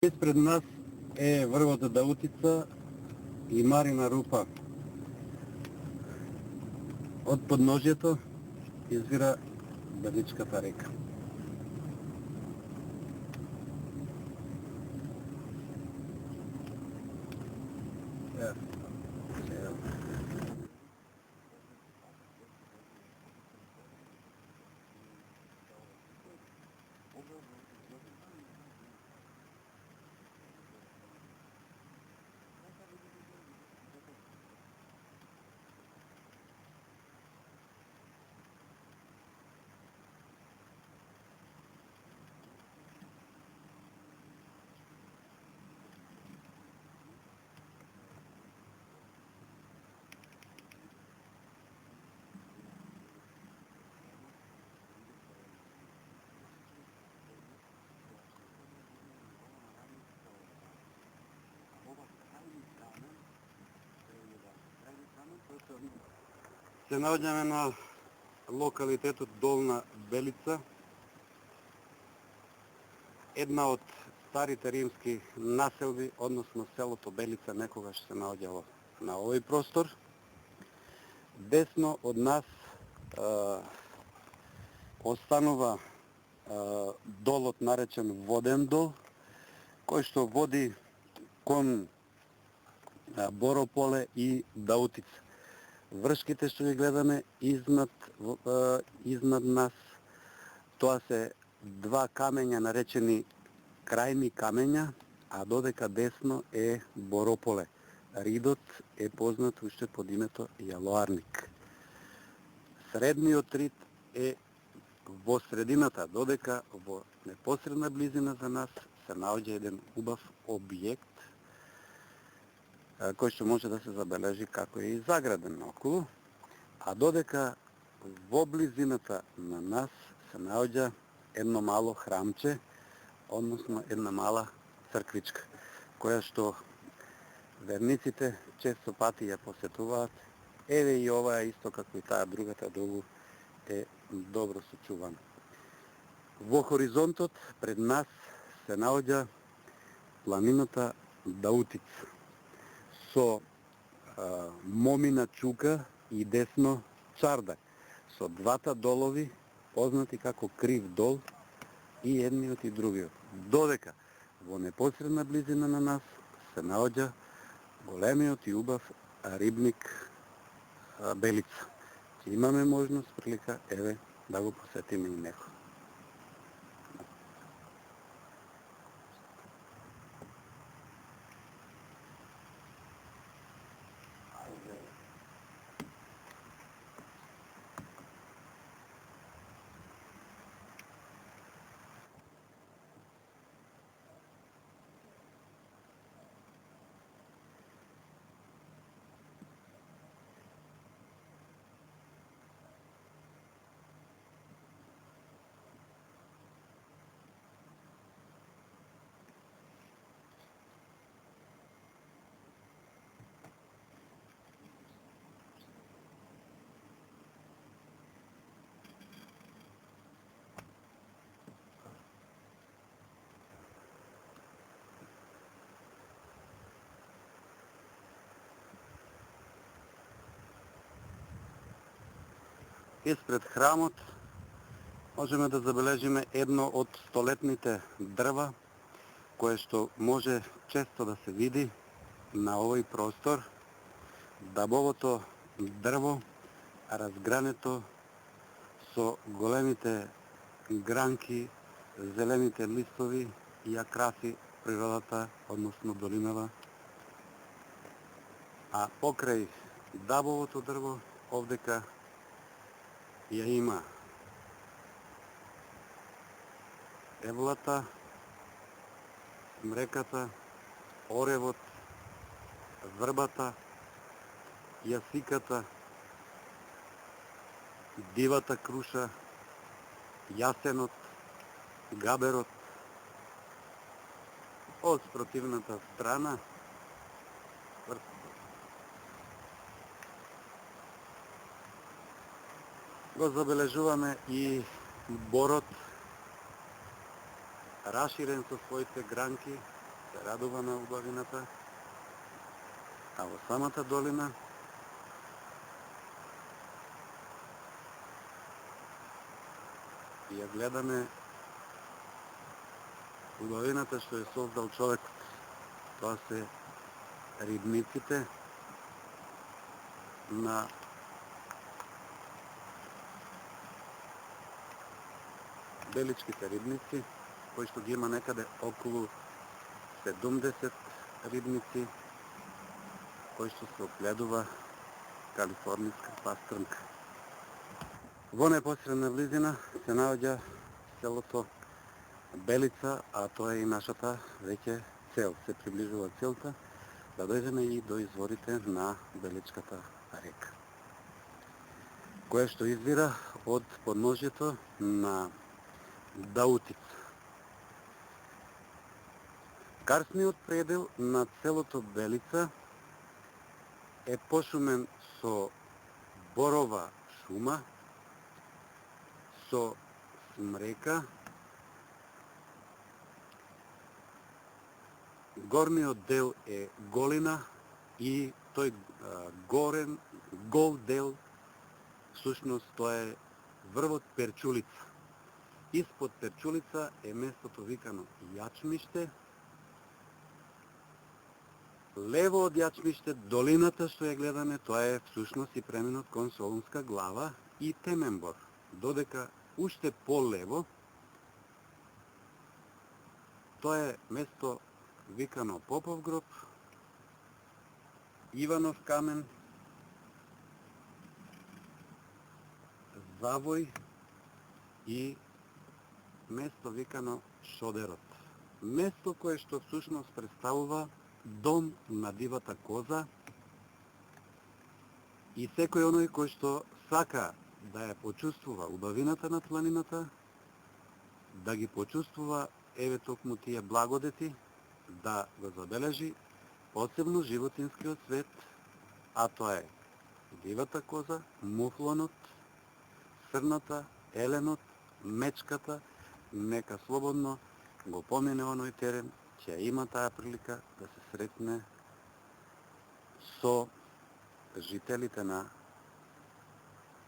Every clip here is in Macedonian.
Пред нас е врвото Даутица и Марина Рупа. Од подножјето извира Беличката река. Се наоѓаме на локалитетот Долна Белица, една од старите римски населби, односно селото Белица некогаш се наоѓало на овој простор. Десно од нас останува долот наречен Воден дол, кој што води кон Борополе и Даутица. Вршките што ги гледаме изнад нас, тоа се два камења наречени крајни камења, а додека десно е Борополе. Ридот е познат уште под името Јалоарник. Средниот рид е во средината, додека во непосредна близина за нас се наоѓа еден убав објект, кој што може да се забележи како е и заграден наоколу, а додека во близината на нас се наоѓа едно мало храмче, односно една мала црквичка, која што верниците често пати ја посетуваат. Еве и оваа исто како и таа другата долу е добро сочувана. Во хоризонтот пред нас се наоѓа планината Даутица со Момина чука и десно Чардај, со двата долови познати како Крив дол и едниот и другиот. Додека во непосредна близина на нас се наоѓа големиот и убав рибник Белица. Ќе имаме можност, прилика, еве, да го посетиме и него. Испред храмот можеме да забележиме едно од столетните дрва, кое што може често да се види на овој простор. Дабовото дрво, разгрането со големите гранки, зелените листови, ја краси природата, односно долинава. А покрај дабовото дрво, овдека ја има евлата, смреката, оревот, врбата, јасиката, дивата круша, јасенот, габерот. Од спротивната страна го забележуваме и борот, раширен со своите гранки, се радува на убавината, а во самата долина ја гледаме убавината што е создал човекот. Тоа се рибниците на Беличките рибници, кои што ги има некаде околу 70 рибници, кои што се огледува калифорнијска пастрнка. Во непосредна близина се наоѓа селото Белица, а тоа е и нашата веќе цел. Се приближува целта да дојдеме и до изворите на Беличката река, која што извира од подножјето на Даутица. Карсниот предел на селото Белица е пошумен со борова шума, со смрека. Горниот дел е голина и тој гол дел, всушност тоа е врвот Перчулица. Испод Перчулица е местото викано Јачмиште. Лево од Јачмиште, долината што ја гледаме, тоа е всушност и преминот кон Солунска глава и Теменбор. Додека уште по-лево, тоа е место викано Попов гроб, Иванов камен, Завој и место викано Шодерот. Место кое што всушност представува дом на дивата коза и секој оној кој што сака да ја почувствува убавината на планината, да ги почувствува еве токму тие благодети, да го забележи посебно животинскиот свет, а тоа е дивата коза, муфлонот, срната, еленот, мечката, нека слободно го помине оној терен, ќе има таа прилика да се сретне со жителите на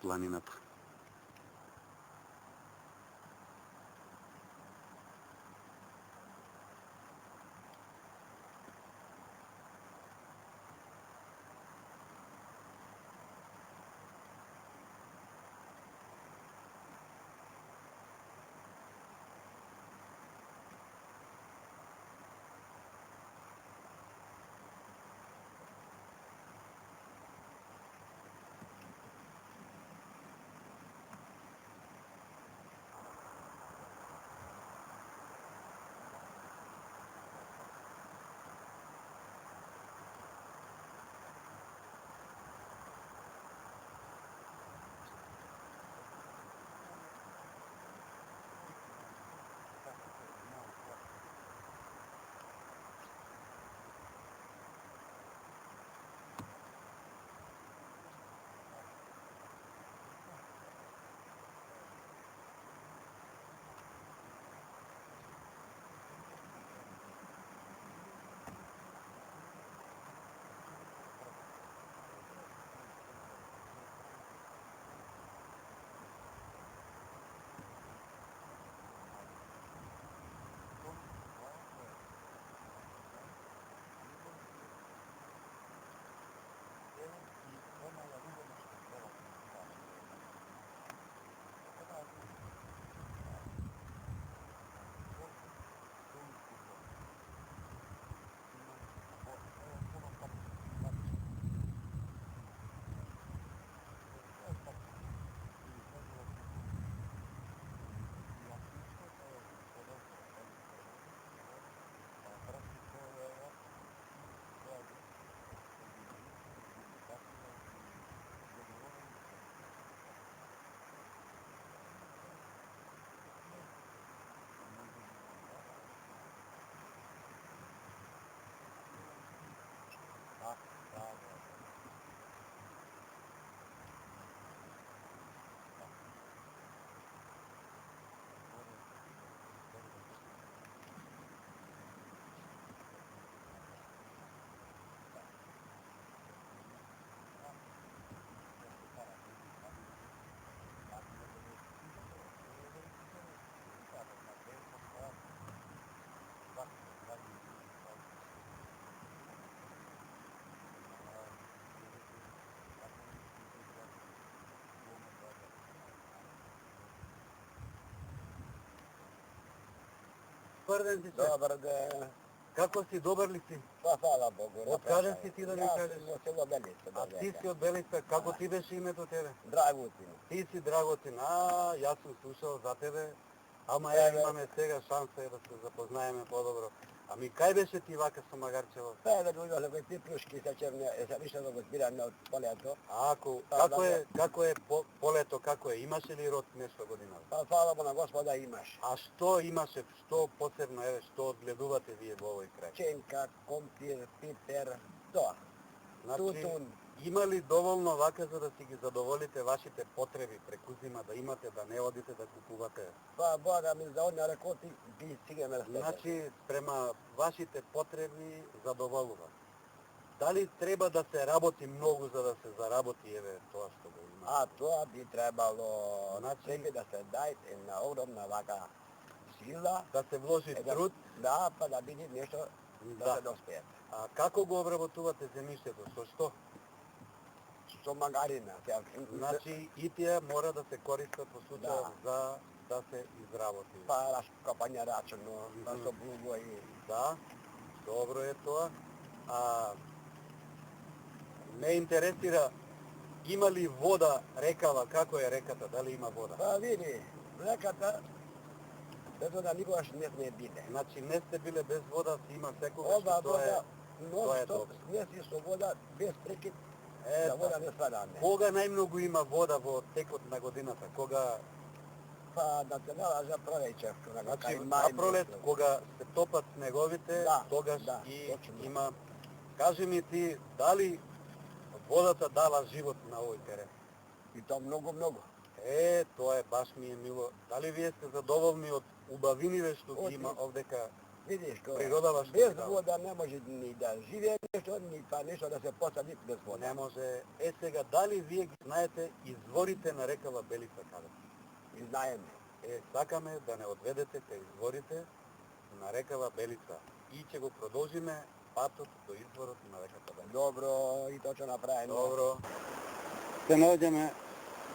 планината. Добар ден, дече. Добар ден. Како си, добар ли си? Па, фала Богу. Од каде си ти да ми кажеш? Јас сум од село Белица. А ти си од Белица, како ти беше името тебе? Драгутин. Ти си Драготин, јас сум слушал за тебе, ама имаме сега шанса да се запознаеме подобро. Ами кај беше ти вака со Магарчево? Певе дојдоле кои пипрушки се черне, се више да го збираме од полето. Како е полето, како е? Имаше ли род нешто година? Па, фала му на Господа имаш. А што имаше, што посебно, што одгледувате вие во овој крај? Ченка, компир, пипер, тоа. Тутун. Има ли доволно вака за да си ги задоволите вашите потреби преку зима, да имате, да не одите да купувате? Па, Бога ми за одна рекоти, би стигаме да стене. Значи, спрема вашите потреби задоволува. Дали треба да се работи многу за да се заработи еве тоа што го има? А тоа би требало, Значи- себе да се дај една огромна вака сила. Да се вложи труд? Да, па да биде нешто да се доспее. А како го обработувате земјиштето? Со што? Со магарина. Значи, и тие мора да се користат во случај за да се изработи. Па раскопање рачно, па со блуго и... Да, добро е тоа. Ме интересира, има ли вода рекава, како е реката, дали има вода? Па види, реката, без вода никогаш не сме биле. Значи не сте биле без вода, си има секогаш, Ова вода, тоа е нон-стоп, добро. не си со вода, без прекид, Е, за вода не свадаме. Кога најмногу има вода во текот на годината? Кога? Па да се налажа пролеće. Значи, на пролет, кога се топат снеговите, тогаш и точно. има... Кажи ми ти, дали водата дава живот на овој терен? И то многу. Тоа е, баш ми е мило. Дали вие сте задоволни од убавините што ги има овдека? Видиш, Природава што без ги дава. вода не може ни да живее нешто, ни па нешто да се посади без вода. Не може. Сега, дали вие ги знаете изворите на рекава Белица каде? И знаеме. Сакаме да не одведете кај изворите на рекава Белица. И ќе го продолжиме патот до изворот на реката Белица. Добро, и тоа ќе направиме. Добро. Се наоѓаме